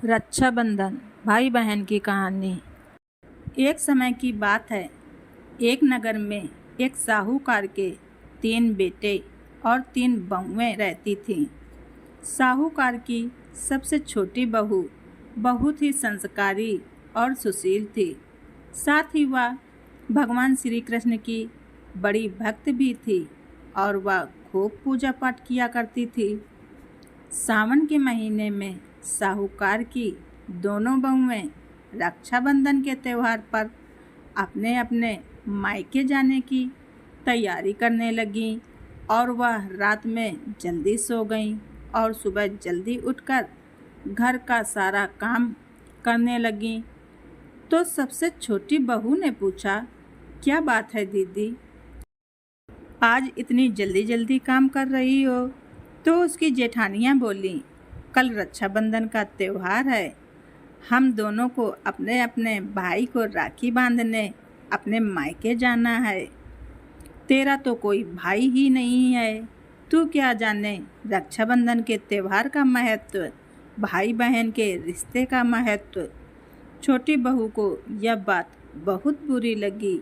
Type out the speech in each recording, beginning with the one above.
रक्षाबंधन भाई बहन की कहानी। एक समय की बात है। एक नगर में एक साहूकार के 3 बेटे और 3 बहुएं रहती थीं। साहूकार की सबसे छोटी बहू बहुत ही संस्कारी और सुशील थी। साथ ही वह भगवान श्री कृष्ण की बड़ी भक्त भी थी और वह खूब पूजा पाठ किया करती थी। सावन के महीने में साहूकार की दोनों बहुएं रक्षाबंधन के त्यौहार पर अपने अपने मायके जाने की तैयारी करने लगीं और वह रात में जल्दी सो गईं और सुबह जल्दी उठकर घर का सारा काम करने लगीं। तो सबसे छोटी बहू ने पूछा, क्या बात है दीदी, आज इतनी जल्दी जल्दी काम कर रही हो? तो उसकी जेठानियाँ बोलीं, कल रक्षाबंधन का त्यौहार है, हम दोनों को अपने अपने भाई को राखी बांधने अपने मायके जाना है। तेरा तो कोई भाई ही नहीं है, तू क्या जाने रक्षाबंधन के त्यौहार का महत्व, भाई बहन के रिश्ते का महत्व। छोटी बहू को यह बात बहुत बुरी लगी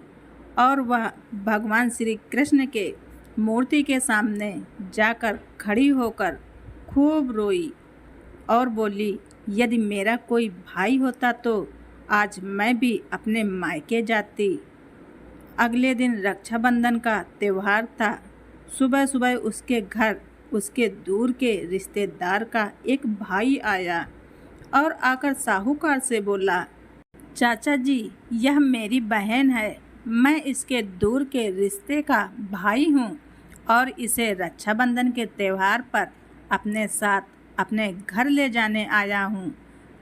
और वह भगवान श्री कृष्ण के मूर्ति के सामने जाकर खड़ी होकर खूब रोई और बोली, यदि मेरा कोई भाई होता तो आज मैं भी अपने मायके जाती। अगले दिन रक्षाबंधन का त्यौहार था। सुबह सुबह उसके घर उसके दूर के रिश्तेदार का एक भाई आया और आकर साहूकार से बोला, चाचा जी, यह मेरी बहन है, मैं इसके दूर के रिश्ते का भाई हूँ और इसे रक्षाबंधन के त्यौहार पर अपने साथ अपने घर ले जाने आया हूँ।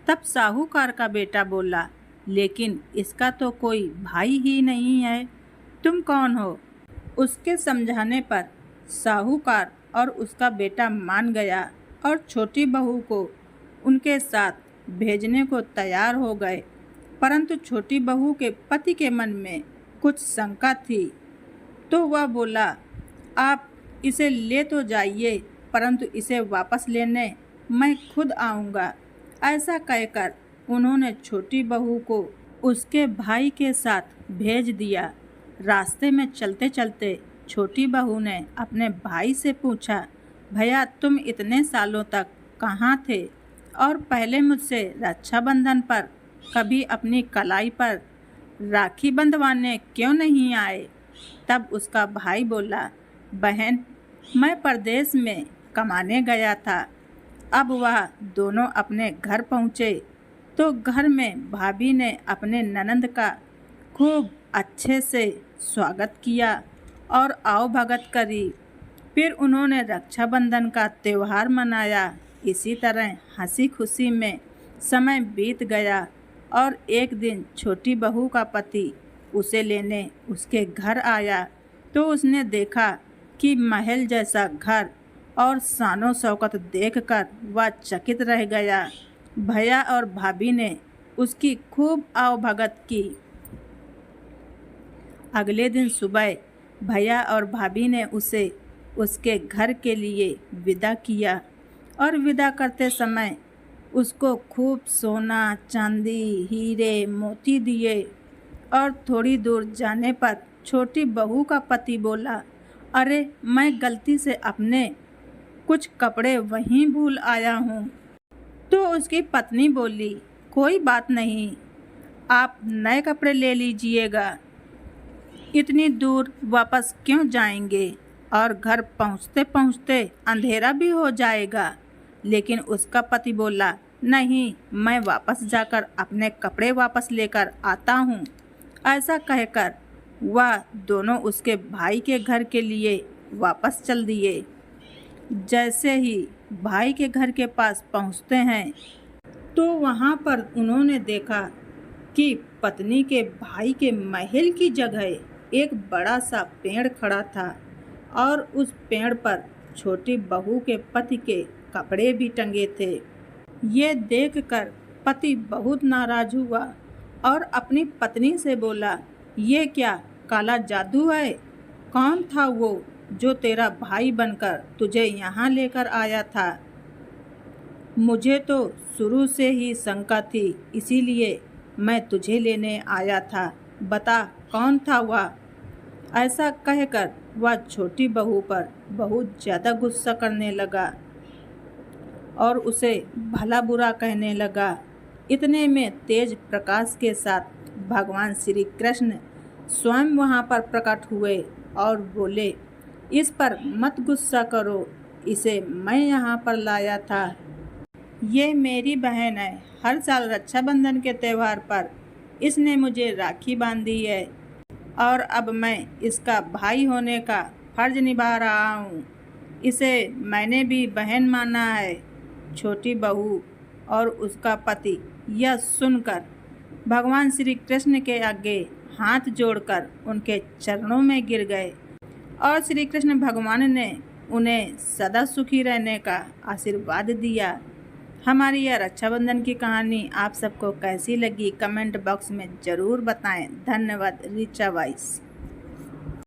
तब साहूकार का बेटा बोला, लेकिन इसका तो कोई भाई ही नहीं है, तुम कौन हो? उसके समझाने पर साहूकार और उसका बेटा मान गया और छोटी बहू को उनके साथ भेजने को तैयार हो गए। परंतु छोटी बहू के पति के मन में कुछ शंका थी, तो वह बोला, आप इसे ले तो जाइए, परंतु इसे वापस लेने मैं खुद आऊँगा। ऐसा कहकर उन्होंने छोटी बहू को उसके भाई के साथ भेज दिया। रास्ते में चलते चलते छोटी बहू ने अपने भाई से पूछा, भैया, तुम इतने सालों तक कहाँ थे और पहले मुझसे रक्षाबंधन पर कभी अपनी कलाई पर राखी बंधवाने क्यों नहीं आए? तब उसका भाई बोला, बहन, मैं परदेश में कमाने गया था। अब वह दोनों अपने घर पहुँचे तो घर में भाभी ने अपने ननंद का खूब अच्छे से स्वागत किया और आओ भगत करी। फिर उन्होंने रक्षाबंधन का त्यौहार मनाया। इसी तरह हंसी खुशी में समय बीत गया और एक दिन छोटी बहू का पति उसे लेने उसके घर आया तो उसने देखा कि महल जैसा घर और शानो शौकत देखकर वह चकित रह गया। भैया और भाभी ने उसकी खूब आवभगत की। अगले दिन सुबह भैया और भाभी ने उसे उसके घर के लिए विदा किया और विदा करते समय उसको खूब सोना, चांदी, हीरे, मोती दिए। और थोड़ी दूर जाने पर छोटी बहू का पति बोला, अरे, मैं गलती से अपने कुछ कपड़े वहीं भूल आया हूँ। तो उसकी पत्नी बोली, कोई बात नहीं, आप नए कपड़े ले लीजिएगा, इतनी दूर वापस क्यों जाएंगे और घर पहुँचते पहुँचते अंधेरा भी हो जाएगा। लेकिन उसका पति बोला, नहीं, मैं वापस जाकर अपने कपड़े वापस लेकर आता हूँ। ऐसा कहकर वह दोनों उसके भाई के घर के लिए वापस चल दिए। जैसे ही भाई के घर के पास पहुँचते हैं तो वहाँ पर उन्होंने देखा कि पत्नी के भाई के महल की जगह एक बड़ा सा पेड़ खड़ा था और उस पेड़ पर छोटी बहू के पति के कपड़े भी टंगे थे। ये देखकर पति बहुत नाराज हुआ और अपनी पत्नी से बोला, ये क्या काला जादू है? कौन था वो जो तेरा भाई बनकर तुझे यहाँ लेकर आया था? मुझे तो शुरू से ही शंका थी, इसीलिए मैं तुझे लेने आया था। बता कौन था वह? ऐसा कहकर वह छोटी बहू पर बहुत ज़्यादा गुस्सा करने लगा और उसे भला बुरा कहने लगा। इतने में तेज प्रकाश के साथ भगवान श्री कृष्ण स्वयं वहाँ पर प्रकट हुए और बोले, इस पर मत गुस्सा करो, इसे मैं यहाँ पर लाया था। ये मेरी बहन है। हर साल रक्षाबंधन के त्यौहार पर इसने मुझे राखी बांधी है और अब मैं इसका भाई होने का फर्ज निभा रहा हूँ। इसे मैंने भी बहन माना है। छोटी बहू और उसका पति यह सुनकर भगवान श्री कृष्ण के आगे हाथ जोड़कर उनके चरणों में गिर गए और श्री कृष्ण भगवान ने उन्हें सदा सुखी रहने का आशीर्वाद दिया। हमारी यह रक्षाबंधन की कहानी आप सबको कैसी लगी कमेंट बॉक्स में ज़रूर बताएं। धन्यवाद। ऋचा वाइस।